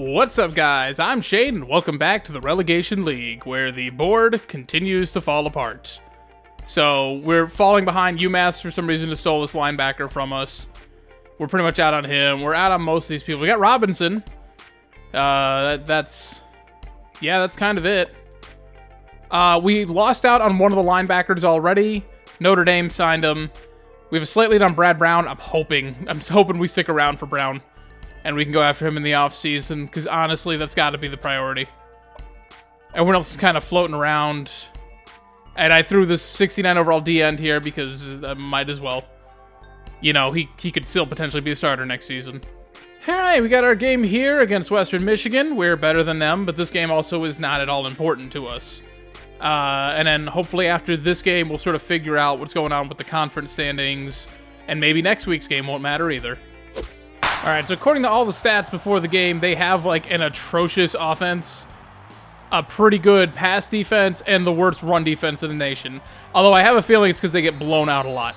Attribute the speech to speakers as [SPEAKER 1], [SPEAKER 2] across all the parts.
[SPEAKER 1] What's up, guys? I'm Shane, and welcome back to the Relegation League, where the board continues to fall apart. So, we're falling behind. UMass, for some reason, just stole this linebacker from us. We're pretty much out on him. We're out on most of these people. We got Robinson. That's kind of it. We lost out on one of the linebackers already. Notre Dame signed him. We have a slight lead on Brad Brown. I'm hoping we stick around for Brown. And we can go after him in the offseason, because honestly, that's got to be the priority. Everyone else is kind of floating around. And I threw this 69 overall D-end here because I might as well. You know, he could still potentially be a starter next season. Alright, we got our game here against Western Michigan. We're better than them, but this game also is not at all important to us. And then hopefully after this game, we'll sort of figure out what's going on with the conference standings. And maybe next week's game won't matter either. Alright, so according to all the stats before the game, they have like an atrocious offense, a pretty good pass defense, and the worst run defense in the nation. Although I have a feeling it's because they get blown out a lot.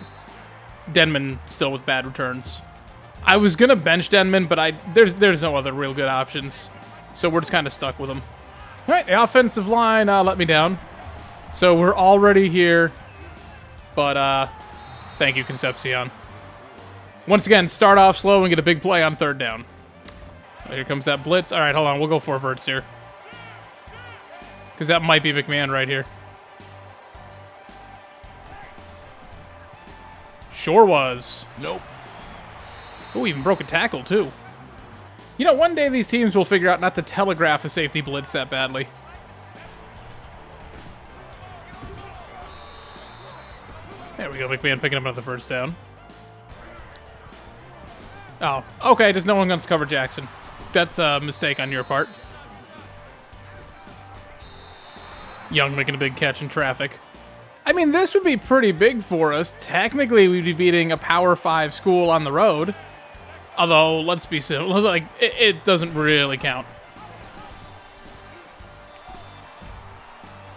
[SPEAKER 1] Denman still with bad returns. I was going to bench Denman, but there's no other real good options. So we're just kind of stuck with them. Alright, the offensive line let me down. So we're already here. But, thank you, Concepcion. Once again, start off slow and get a big play on third down. Here comes that blitz. All right, hold on. We'll go for verts here. Because that might be McMahan right here. Sure was.
[SPEAKER 2] Nope.
[SPEAKER 1] Oh, even broke a tackle, too. You know, one day these teams will figure out not to telegraph a safety blitz that badly. There we go. McMahan picking up another first down. Oh, okay, just no one wants to cover Jackson. That's a mistake on your part. Young making a big catch in traffic. I mean, this would be pretty big for us. Technically, we'd be beating a Power 5 school on the road. Although, let's be simple, like, it doesn't really count.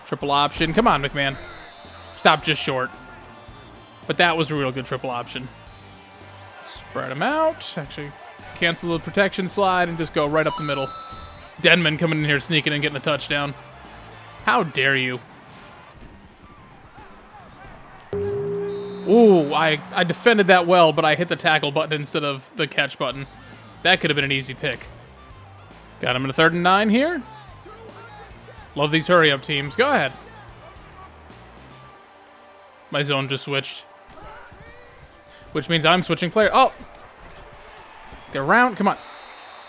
[SPEAKER 1] Triple option. Come on, McMahon. Stop just short. But that was a real good triple option. Spread him out. Actually, cancel the protection slide and just go right up the middle. Denman coming in here sneaking and getting a touchdown. How dare you? Ooh, I defended that well, but I hit the tackle button instead of the catch button. That could have been an easy pick. Got him in a 3rd and 9 here. Love these hurry-up teams. Go ahead. My zone just switched. Which means I'm switching player. Oh! Get around. Come on.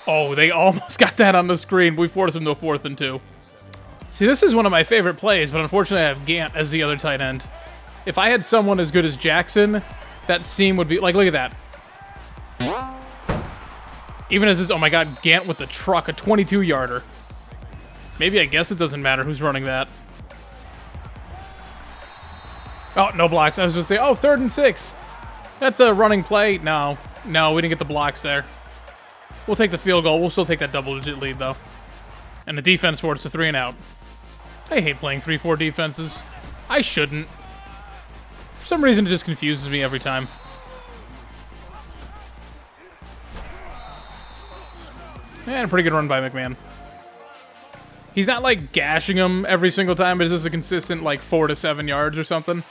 [SPEAKER 1] Oh, they almost got that on the screen. We forced them to a 4th and 2. See, this is one of my favorite plays, but unfortunately I have Gant as the other tight end. If I had someone as good as Jackson, that seam would be... Like, look at that. Even as this... Oh my god, Gant with the truck. A 22-yarder. Maybe I guess it doesn't matter who's running that. Oh, no blocks. I was going to say, oh, 3rd and 6. That's a running play. No, we didn't get the blocks there. We'll take the field goal. We'll still take that double-digit lead, though. And the defense forwards to 3 and out. I hate playing 3-4 defenses. I shouldn't. For some reason, it just confuses me every time. And a pretty good run by McMahon. He's not, like, gashing him every single time, but it's just a consistent, like, 4 to 7 yards or something.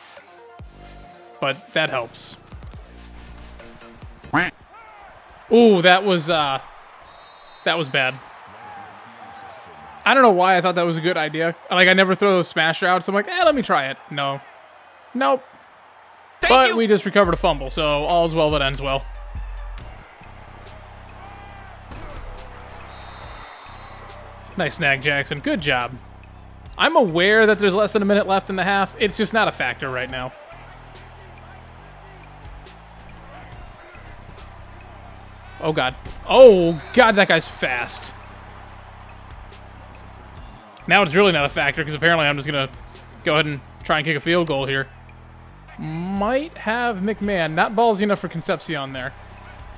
[SPEAKER 1] But that helps. Ooh, that was bad. I don't know why I thought that was a good idea. Like, I never throw those smash routes. I'm like, let me try it. No. Nope. But we just recovered a fumble, so all's well that ends well. Nice snag, Jackson. Good job. I'm aware that there's less than a minute left in the half. It's just not a factor right now. Oh, God. Oh, God, that guy's fast. Now it's really not a factor, because apparently I'm just going to go ahead and try and kick a field goal here. Might have McMahon. Not ballsy enough for Concepcion there.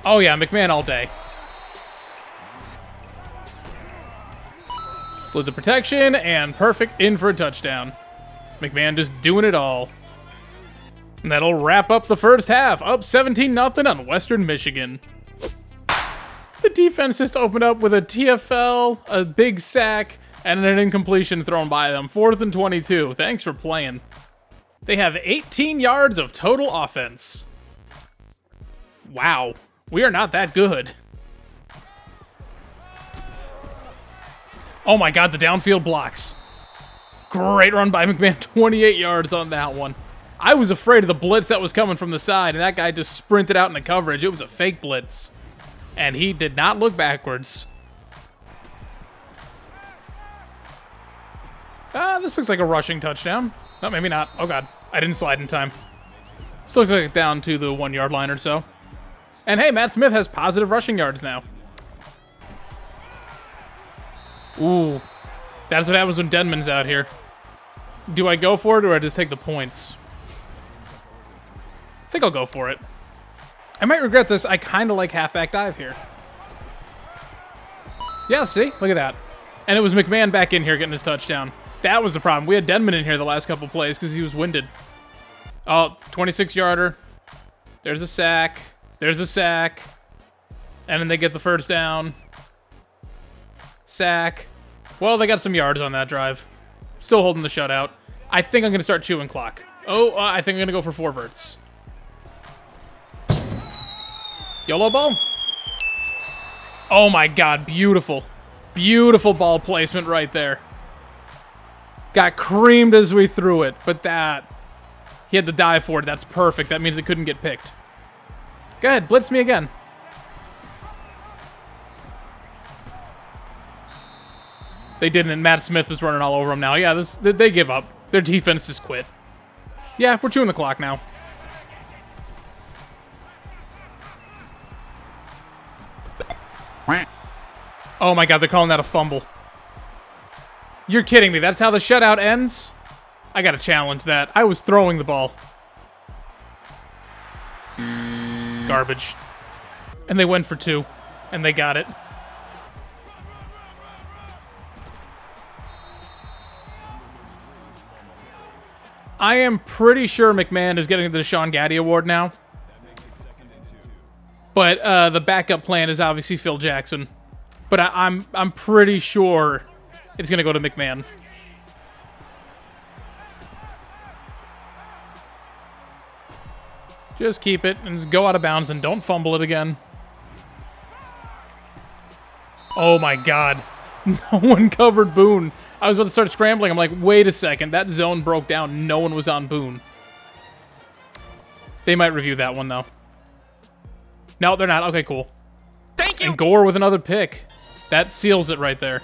[SPEAKER 1] Oh, yeah, McMahon all day. Slid the protection, and perfect, in for a touchdown. McMahon just doing it all. And that'll wrap up the first half, up 17-0 on Western Michigan. The defense just opened up with a TFL, a big sack, and an incompletion thrown by them. 4th and 22. Thanks for playing. They have 18 yards of total offense. Wow. We are not that good. Oh my god, the downfield blocks. Great run by McMahan. 28 yards on that one. I was afraid of the blitz that was coming from the side, and that guy just sprinted out into coverage. It was a fake blitz. And he did not look backwards. This looks like a rushing touchdown. No, maybe not. Oh, God. I didn't slide in time. Still looks like it's down to the 1 yard line or so. And hey, Matt Smith has positive rushing yards now. Ooh. That's what happens when Denman's out here. Do I go for it, or do I just take the points? I think I'll go for it. I might regret this. I kind of like halfback dive here. Yeah, see? Look at that. And it was McMahan back in here getting his touchdown. That was the problem. We had Denman in here the last couple plays because he was winded. Oh, 26-yarder. There's a sack. There's a sack. And then they get the first down. Sack. Well, they got some yards on that drive. Still holding the shutout. I think I'm going to start chewing clock. Oh, I think I'm going to go for 4 verts. YOLO ball. Oh my god, beautiful. Beautiful ball placement right there. Got creamed as we threw it, but that... He had to dive for it. That's perfect. That means it couldn't get picked. Go ahead, blitz me again. They didn't, and Matt Smith is running all over them now. Yeah, they give up. Their defense just quit. Yeah, we're chewing the clock now. Oh my god, they're calling that a fumble. You're kidding me. That's how the shutout ends? I gotta challenge that. I was throwing the ball. Garbage. And they went for 2. And they got it. I am pretty sure McMahon is getting the Sean Gaddy Award now. But the backup plan is obviously Phil Jackson. But I'm pretty sure it's going to go to McMahon. Just keep it and just go out of bounds and don't fumble it again. Oh my god. No one covered Boone. I was about to start scrambling. I'm like, wait a second. That zone broke down. No one was on Boone. They might review that one, though. No, they're not. Okay, cool.
[SPEAKER 2] Thank you.
[SPEAKER 1] And Gore with another pick. That seals it right there.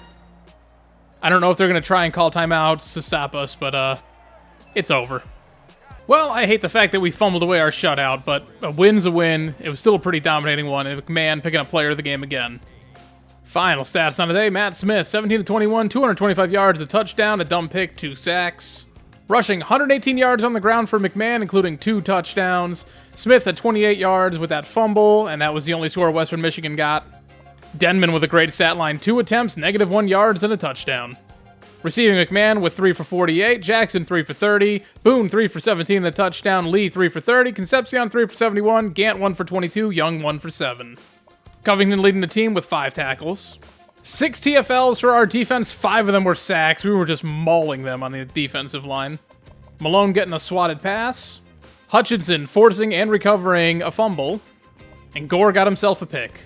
[SPEAKER 1] I don't know if they're going to try and call timeouts to stop us, but it's over. Well, I hate the fact that we fumbled away our shutout, but a win's a win. It was still a pretty dominating one, and McMahon picking up player of the game again. Final stats on the day. Matt Smith, 17-21, 225 yards, a touchdown, a dumb pick, 2 sacks. Rushing 118 yards on the ground for McMahon, including 2 touchdowns. Smith at 28 yards with that fumble, and that was the only score Western Michigan got. Denman with a great stat line, 2 attempts, -1 yards, and a touchdown. Receiving McMahon with 3 for 48, Jackson 3 for 30, Boone 3 for 17 and a touchdown, Lee 3 for 30, Concepcion 3 for 71, Gant 1 for 22, Young 1 for 7. Covington leading the team with 5 tackles. 6 TFLs for our defense, 5 of them were sacks. We were just mauling them on the defensive line. Malone getting a swatted pass. Hutchinson forcing and recovering a fumble. And Gore got himself a pick.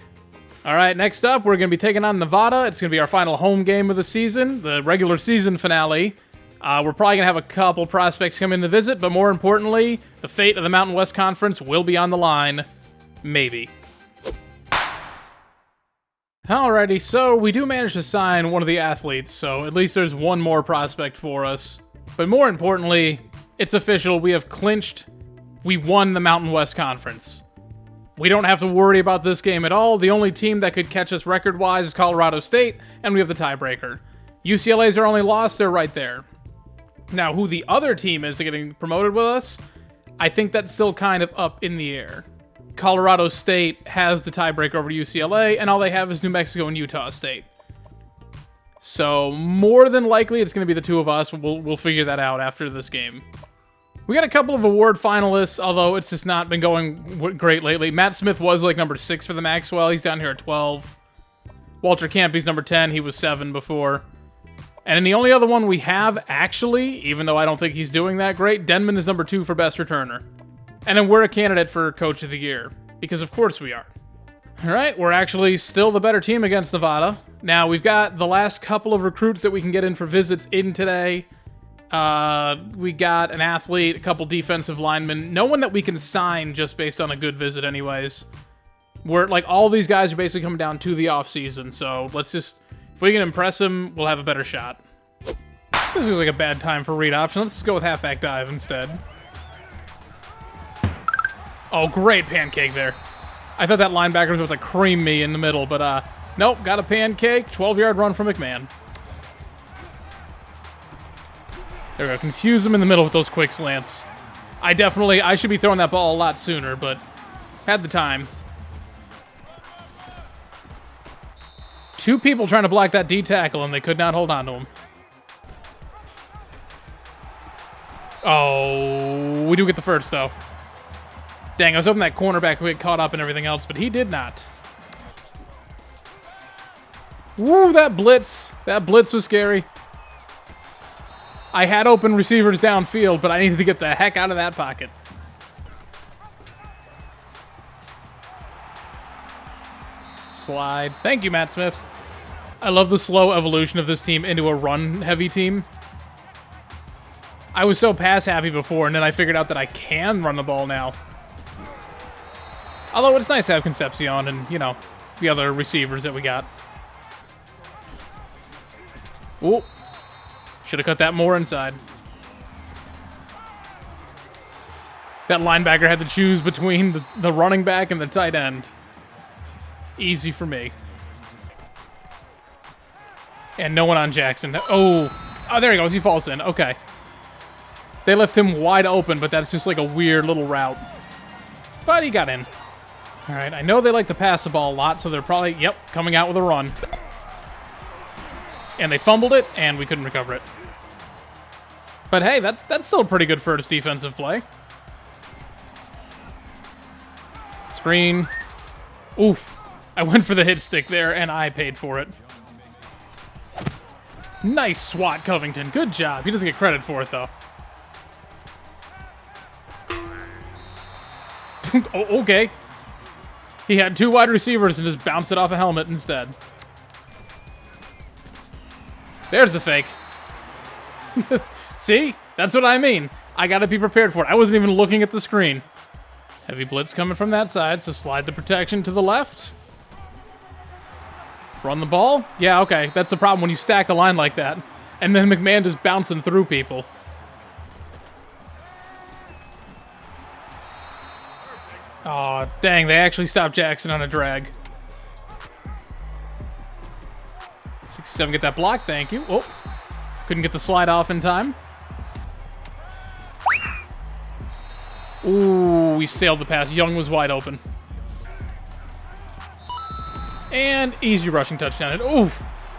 [SPEAKER 1] All right, next up, we're going to be taking on Nevada. It's going to be our final home game of the season, the regular season finale. We're probably going to have a couple prospects come in to visit, but more importantly, the fate of the Mountain West Conference will be on the line. Maybe. Alrighty, so we do manage to sign one of the athletes, so at least there's one more prospect for us. But more importantly, it's official. We have clinched. We won the Mountain West Conference. We don't have to worry about this game at all. The only team that could catch us record-wise is Colorado State, and we have the tiebreaker. UCLA's our only loss. They're right there. Now, who the other team is getting promoted with us, I think that's still kind of up in the air. Colorado State has the tiebreaker over UCLA, and all they have is New Mexico and Utah State. So, more than likely, it's going to be the two of us. We'll figure that out after this game. We got a couple of award finalists, although it's just not been going great lately. Matt Smith was like number 6 for the Maxwell. He's down here at 12. Walter Campy's number 10. He was 7 before. And then the only other one we have, actually, even though I don't think he's doing that great, Denman is number 2 for best returner. And then we're a candidate for Coach of the Year, because of course we are. All right, we're actually still the better team against Nevada. Now, we've got the last couple of recruits that we can get in for visits in today. We got an athlete, a couple defensive linemen. No one that we can sign just based on a good visit anyways. We're, like, all these guys are basically coming down to the offseason, so let's just... If we can impress him, we'll have a better shot. This looks like a bad time for read option. Let's just go with halfback dive instead. Oh, great pancake there. I thought that linebacker was about to cream me in the middle, but nope, got a pancake. 12-yard run from McMahan. There we go. Confuse him in the middle with those quick slants. I should be throwing that ball a lot sooner, but had the time. 2 people trying to block that D tackle, and they could not hold on to him. Oh, we do get the first, though. Dang, I was hoping that cornerback would get caught up and everything else, but he did not. Woo, that blitz. That blitz was scary. I had open receivers downfield, but I needed to get the heck out of that pocket. Slide. Thank you, Matt Smith. I love the slow evolution of this team into a run-heavy team. I was so pass-happy before, and then I figured out that I can run the ball now. Although it's nice to have Concepcion and, you know, the other receivers that we got. Ooh. Should have cut that more inside. That linebacker had to choose between the running back and the tight end. Easy for me. And no one on Jackson. Oh, there he goes. He falls in. Okay. They left him wide open, but that's just like a weird little route. But he got in. All right, I know they like to pass the ball a lot, so they're probably, yep, coming out with a run. And they fumbled it, and we couldn't recover it. But hey, that's still a pretty good first defensive play. Screen. Oof. I went for the hit stick there, and I paid for it. Nice swat, Covington. Good job. He doesn't get credit for it, though. Oh, okay. He had 2 wide receivers and just bounced it off a helmet instead. There's the fake. See? That's what I mean. I gotta be prepared for it. I wasn't even looking at the screen. Heavy blitz coming from that side, so slide the protection to the left. Run the ball? Yeah, okay. That's the problem when you stack a line like that. And then McMahan just bouncing through people. Aw, dang, they actually stopped Jackson on a drag. 67, get that block, thank you. Oh, couldn't get the slide off in time. Ooh, we sailed the pass. Young was wide open. And easy rushing touchdown. Ooh,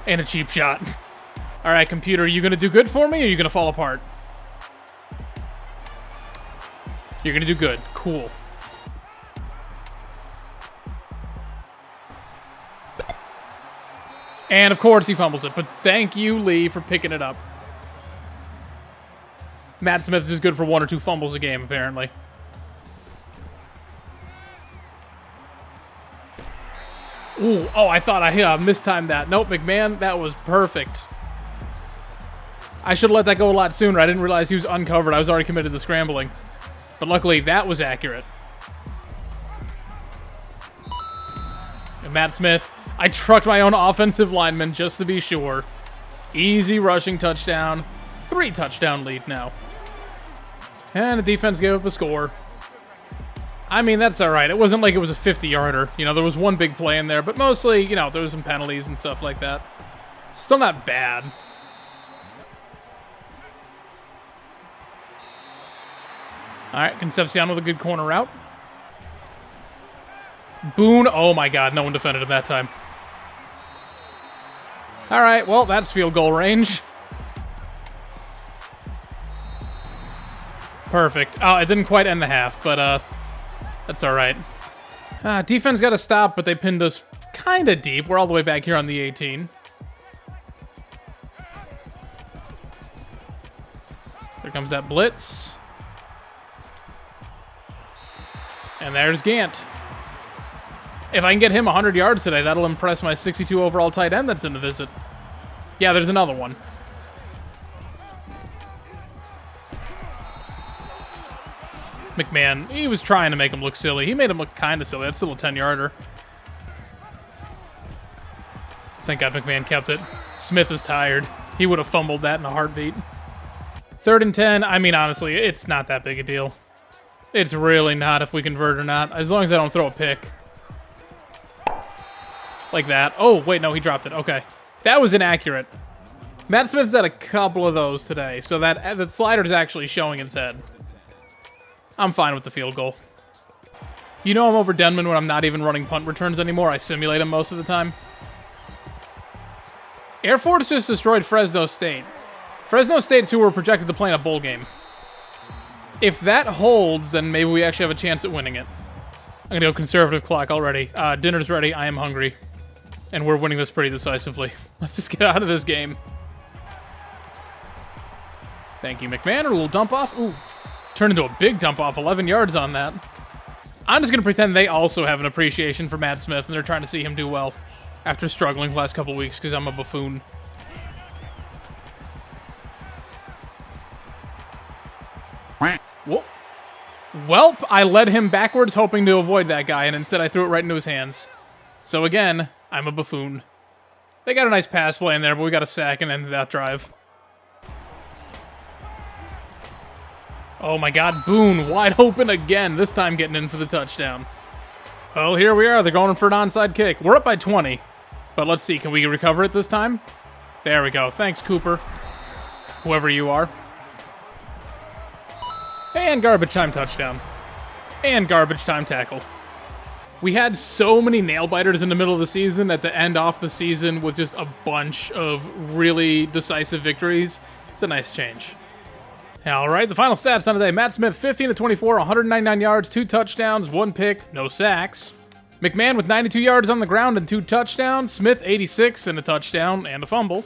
[SPEAKER 1] and a cheap shot. All right, computer, are you going to do good for me, or are you going to fall apart? You're going to do good. Cool. And, of course, he fumbles it. But thank you, Lee, for picking it up. Matt Smith is good for 1 or 2 fumbles a game, apparently. Ooh, oh, I thought I mistimed that. Nope, McMahon, that was perfect. I should have let that go a lot sooner. I didn't realize he was uncovered. I was already committed to scrambling. But luckily, that was accurate. And Matt Smith, I trucked my own offensive lineman just to be sure. Easy rushing touchdown. 3 touchdown lead now. And the defense gave up a score. I mean, that's all right. It wasn't like it was a 50-yarder. You know, there was one big play in there, but mostly, you know, there was some penalties and stuff like that. Still not bad. All right, Concepcion with a good corner route. Boone, oh my God, no one defended him that time. All right, well, that's field goal range. Perfect. Oh, it didn't quite end the half, but that's all right. Defense got to stop, but they pinned us kind of deep. We're all the way back here on the 18. There comes that blitz. And there's Gant. If I can get him 100 yards today, that'll impress my 62 overall tight end that's in the visit. Yeah, there's another one. McMahan, he was trying to make him look silly. He made him look kind of silly. That's still a 10-yarder. Thank God McMahan kept it. Smith is tired. He would have fumbled that in a heartbeat. 3rd and 10, I mean, honestly, it's not that big a deal. It's really not if we convert or not, as long as I don't throw a pick. Like that. Oh, wait, no, he dropped it. Okay. That was inaccurate. Matt Smith's had a couple of those today, so that slider's actually showing its head. I'm fine with the field goal. You know I'm over Denman when I'm not even running punt returns anymore. I simulate them most of the time. Air Force just destroyed Fresno State. Fresno State's who were projected to play in a bowl game. If that holds, then maybe we actually have a chance at winning it. I'm going to go conservative clock already. Dinner's ready. I am hungry. And we're winning this pretty decisively. Let's just get out of this game. Thank you, McMahon. A little dump off. Ooh. Turned into a big dump off. 11 yards on that. I'm just going to pretend they also have an appreciation for Matt Smith, and they're trying to see him do well after struggling the last couple weeks because I'm a buffoon. Whoa. Welp, I led him backwards hoping to avoid that guy, and instead I threw it right into his hands. So again, I'm a buffoon. They got a nice pass play in there, but we got a sack and ended that drive. Oh my God, Boone, wide open again, this time getting in for the touchdown. Well, here we are, they're going for an onside kick. We're up by 20, but let's see, can we recover it this time? There we go, thanks Cooper, whoever you are. And garbage time touchdown. And garbage time tackle. We had so many nail-biters in the middle of the season at the end off the season with just a bunch of really decisive victories. It's a nice change. All right, the final stats on today. Matt Smith, 15 to 24, 199 yards, 2 touchdowns, 1 pick, no sacks. McMahan with 92 yards on the ground and 2 touchdowns. Smith, 86 and a touchdown and a fumble.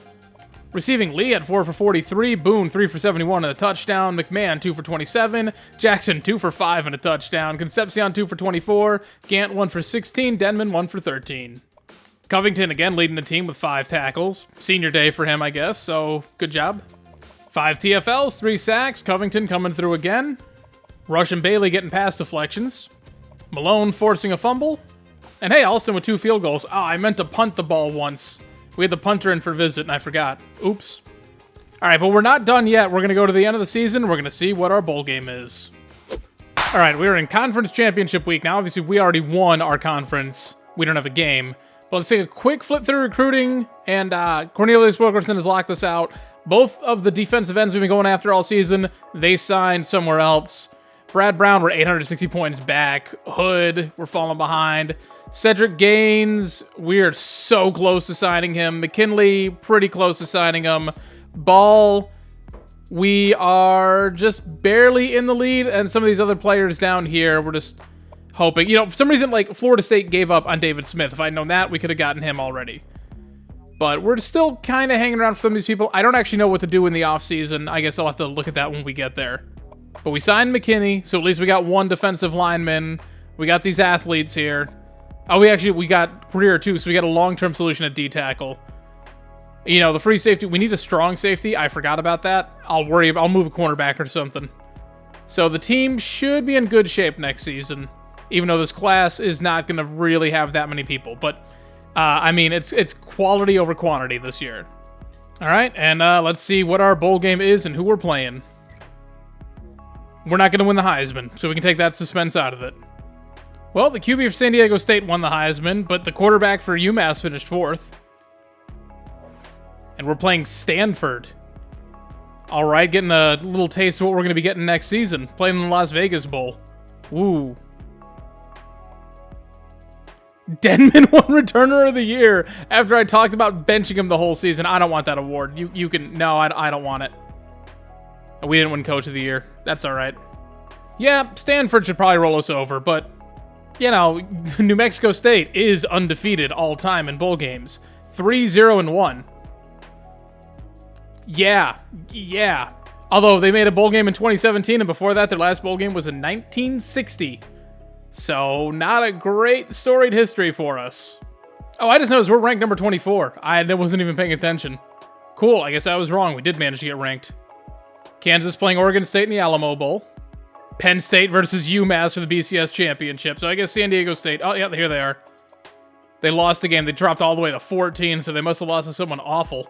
[SPEAKER 1] Receiving, Lee at 4 for 43, Boone 3 for 71 and a touchdown, McMahan 2 for 27, Jackson 2 for 5 and a touchdown, Concepcion 2 for 24, Gant 1 for 16, Denman 1 for 13. Covington again leading the team with 5 tackles. Senior day for him, I guess, so good job. 5 TFLs, 3 sacks, Covington coming through again. Rush and Bailey getting pass deflections. Malone forcing a fumble. And hey, Alston with 2 field goals. Oh, I meant to punt the ball once. We had the punter in for visit, and I forgot. Oops. All right, but we're not done yet. We're going to go to the end of the season. We're going to see what our bowl game is. All right, we're in conference championship week. Now, obviously, we already won our conference. We don't have a game. But let's take a quick flip through recruiting, and Cornelius Wilkerson has locked us out. Both of the defensive ends we've been going after all season, they signed somewhere else. Brad Brown, we're 860 points back. Hood, we're falling behind. Cedric Gaines, we're so close to signing him. McKinley, pretty close to signing him. Ball, we are just barely in the lead. And some of these other players down here, we're just hoping. You know, for some reason, like, Florida State gave up on David Smith. If I'd known that, we could have gotten him already. But we're still kind of hanging around for some of these people. I don't actually know what to do in the offseason. I guess I'll have to look at that when we get there. But we signed McKinney, so at least we got 1 defensive lineman. We got these athletes here. Oh, we got Greer too, so we got a long-term solution at D-tackle. You know, the free safety, we need a strong safety. I forgot about that. I'll move a cornerback or something. So the team should be in good shape next season, even though this class is not going to really have that many people. But, I mean, it's quality over quantity this year. All right, and let's see what our bowl game is and who we're playing. We're not going to win the Heisman, so we can take that suspense out of it. Well, the QB for San Diego State won the Heisman, but the quarterback for UMass finished 4th. And we're playing Stanford. All right, getting a little taste of what we're going to be getting next season. Playing in the Las Vegas Bowl. Woo. Denman won Returner of the Year after I talked about benching him the whole season. I don't want that award. You can... No, I don't want it. We didn't win Coach of the Year. That's all right. Yeah, Stanford should probably roll us over, but You know, New Mexico State is undefeated all time in bowl games. 3-0-1. Yeah. Although they made a bowl game in 2017, and before that, their last bowl game was in 1960. So, not a great storied history for us. Oh, I just noticed we're ranked number 24. I wasn't even paying attention. Cool, I guess I was wrong. We did manage to get ranked. Kansas playing Oregon State in the Alamo Bowl. Penn State versus UMass for the BCS championship. So I guess San Diego State. Oh, yeah, here they are. They lost the game. They dropped all the way to 14, so they must have lost to someone awful.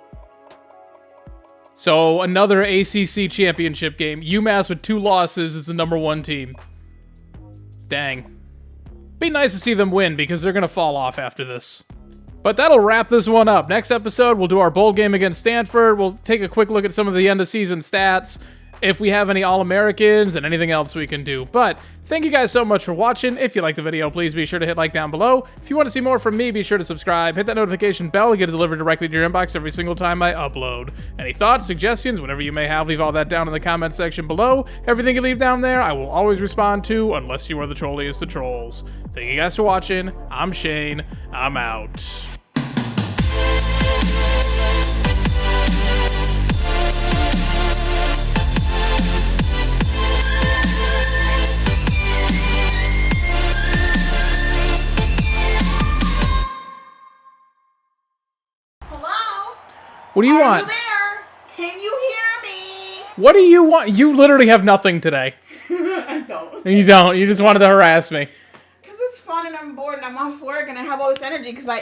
[SPEAKER 1] So another ACC championship game. UMass with 2 losses is the number 1 team. Dang. Be nice to see them win because they're going to fall off after this. But that'll wrap this one up. Next episode, we'll do our bowl game against Stanford. We'll take a quick look at some of the end-of-season stats, if we have any All-Americans, and anything else we can do. But thank you guys so much for watching. If you liked the video, please be sure to hit like down below. If you want to see more from me, be sure to subscribe. Hit that notification bell to get it delivered directly to your inbox every single time I upload. Any thoughts, suggestions, whatever you may have, leave all that down in the comment section below. Everything you leave down there, I will always respond to, unless you are the trolliest of trolls. Thank you guys for watching. I'm Shane. I'm out. What do you want?
[SPEAKER 2] Are you there? Can you hear me?
[SPEAKER 1] What do you want? You literally have nothing today.
[SPEAKER 2] I don't.
[SPEAKER 1] You don't. You just wanted to harass me.
[SPEAKER 2] Because it's fun and I'm bored and I'm off work and I have all this energy because I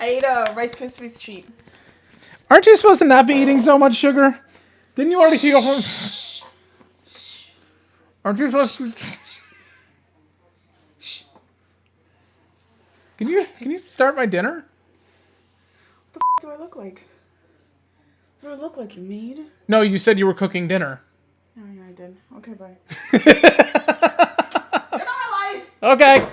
[SPEAKER 2] ate a Rice Krispies treat.
[SPEAKER 1] Aren't you supposed to not be eating so much sugar? Didn't you already go home? Aren't you supposed to? Can you start my dinner?
[SPEAKER 2] What the do I look like? What do I look like, you maid?
[SPEAKER 1] No, you said you were cooking dinner.
[SPEAKER 2] Oh, yeah, I did. Okay, bye. Get out of my life!
[SPEAKER 1] Okay.